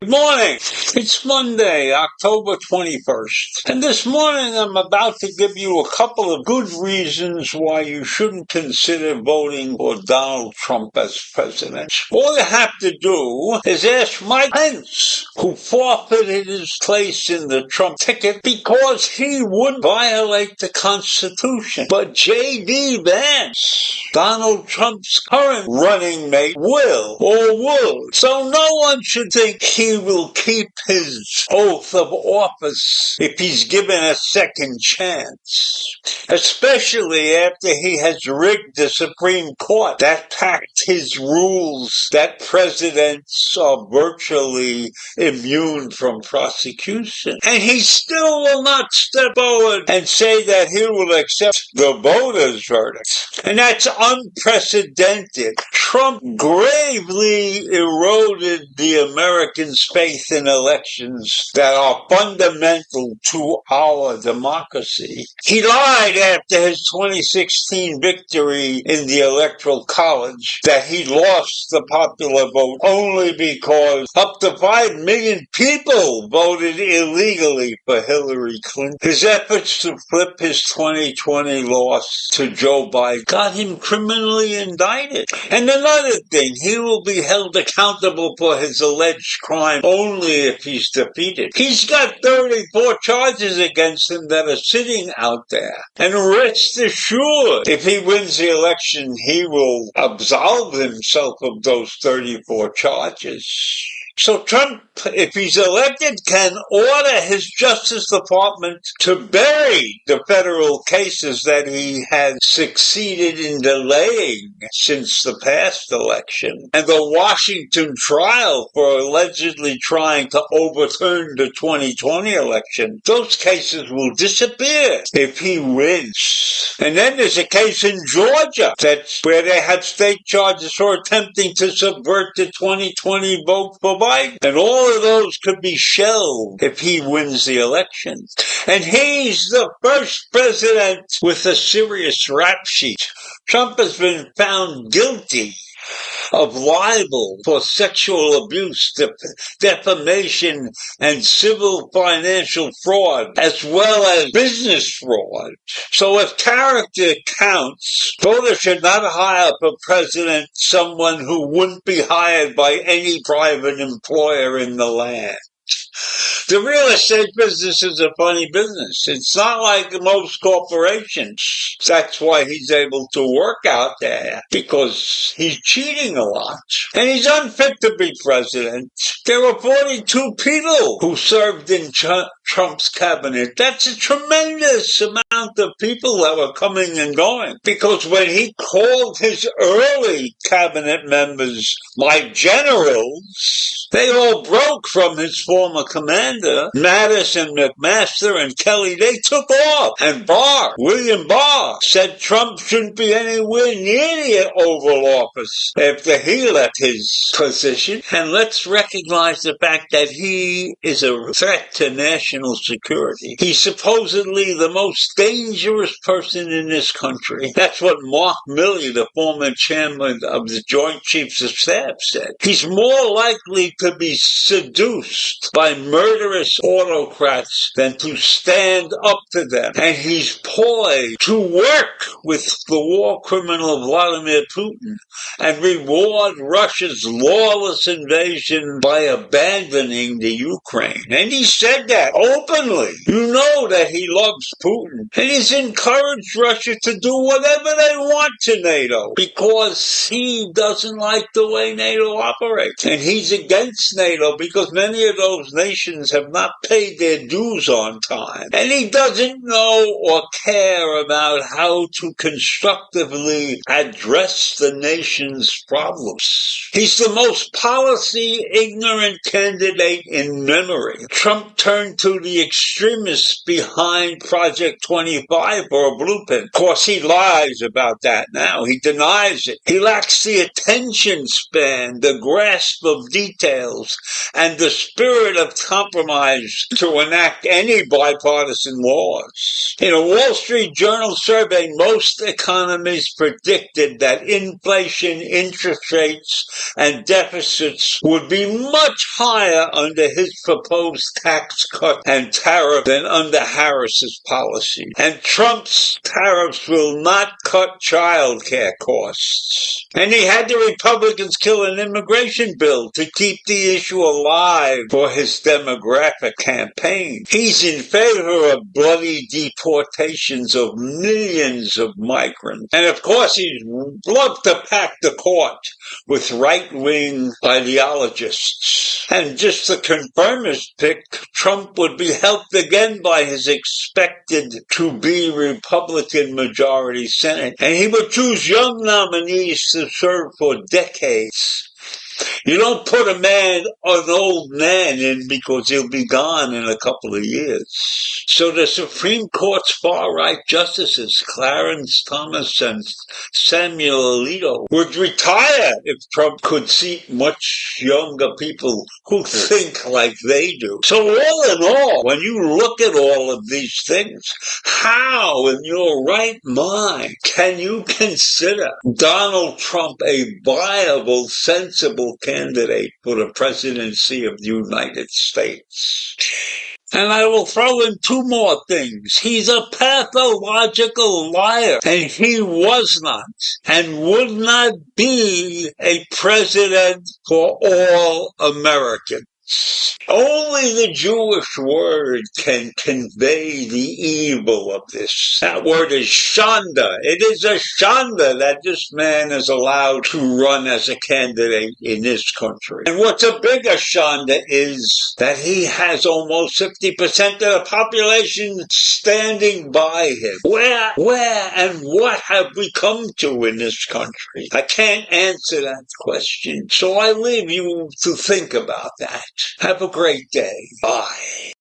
Good morning. It's Monday, October 21st. And this morning I'm about to give you a couple of good reasons why you shouldn't consider voting for Donald Trump as president. All you have to do is ask Mike Pence, who forfeited his place in the Trump ticket because he would violate the Constitution. But J.D. Vance, Donald Trump's current running mate, will or would. So no one should think he will keep his oath of office if he's given a second chance, especially after he has rigged the Supreme Court that packed his rules that presidents are virtually immune from prosecution. And he still will not step forward and say that he will accept the voters' verdict. And that's unprecedented. Trump gravely eroded the Americans' faith in elections that are fundamental to our democracy. He lied after his 2016 victory in the Electoral College that he lost the popular vote only because up to 5 million people voted illegally for Hillary Clinton. His efforts to flip his 2020 loss to Joe Biden got him criminally indicted. And another thing, he will be held accountable for his alleged crime only if he's defeated. He's got 34 charges against him that are sitting out there. And rest assured, if he wins the election, he will absolve himself of those 34 charges. So Trump, if he's elected, can order his Justice Department to bury the federal cases that he has succeeded in delaying since the past election. And the Washington trial for allegedly trying to overturn the 2020 election, those cases will disappear if he wins. And then there's a case in Georgia that's where they had state charges for attempting to subvert the 2020 vote for Biden. And all of those could be shelved if he wins the election. And he's the first president with a serious rap sheet. Trump has been found guilty of libel for sexual abuse, defamation, and civil financial fraud, as well as business fraud. So if character counts, voters should not hire for president someone who wouldn't be hired by any private employer in the land. The real estate business is a funny business. It's not like most corporations. That's why he's able to work out there, because he's cheating a lot. And he's unfit to be president. There were 42 people who served in Trump's cabinet. That's a tremendous amount of people that were coming and going. Because when he called his early cabinet members my generals, they all broke from his former commander, Madison, McMaster, and Kelly. They took off. And William Barr, said Trump shouldn't be anywhere near the Oval Office after he left his position. And let's recognize the fact that he is a threat to national security. He's supposedly the most dangerous person in this country. That's what Mark Milley, the former chairman of the Joint Chiefs of Staff, said. He's more likely to be seduced by murderous treacherous autocrats than to stand up to them. And he's poised to work with the war criminal Vladimir Putin and reward Russia's lawless invasion by abandoning the Ukraine. And he said that openly. You know that he loves Putin. And he's encouraged Russia to do whatever they want to NATO because he doesn't like the way NATO operates. And he's against NATO because many of those nations have not paid their dues on time. And he doesn't know or care about how to constructively address the nation's problems. He's the most policy-ignorant candidate in memory. Trump turned to the extremists behind Project 25 for a blueprint. Of course, he lies about that now. He denies it. He lacks the attention span, the grasp of details, and the spirit of compromise to enact any bipartisan laws. In a Wall Street Journal survey, most economists predicted that inflation, interest rates, and deficits would be much higher under his proposed tax cut and tariff than under Harris's policy. And Trump's tariffs will not cut child care costs. And he had the Republicans kill an immigration bill to keep the issue alive for his demographic campaign. He's in favor of bloody deportations of millions of migrants. And of course, he'd love to pack the court with right-wing ideologists. And just to confirm his pick, Trump would be helped again by his expected to be Republican majority Senate. And he would choose young nominees to serve for decades. You don't put an old man in because he'll be gone in a couple of years. So the Supreme Court's far-right justices, Clarence Thomas and Samuel Alito, would retire if Trump could seat much younger people who think like they do. So all in all, when you look at all of these things, how in your right mind can you consider Donald Trump a viable, sensible candidate for the presidency of the United States? And I will throw in two more things. He's a pathological liar, and he was not and would not be a president for all Americans. Only the Jewish word can convey the evil of this. That word is shanda. It is a shanda that this man is allowed to run as a candidate in this country. And what's a bigger shanda is that he has almost 50% of the population standing by him. Where and what have we come to in this country? I can't answer that question. So I leave you to think about that. Have a great day. Bye.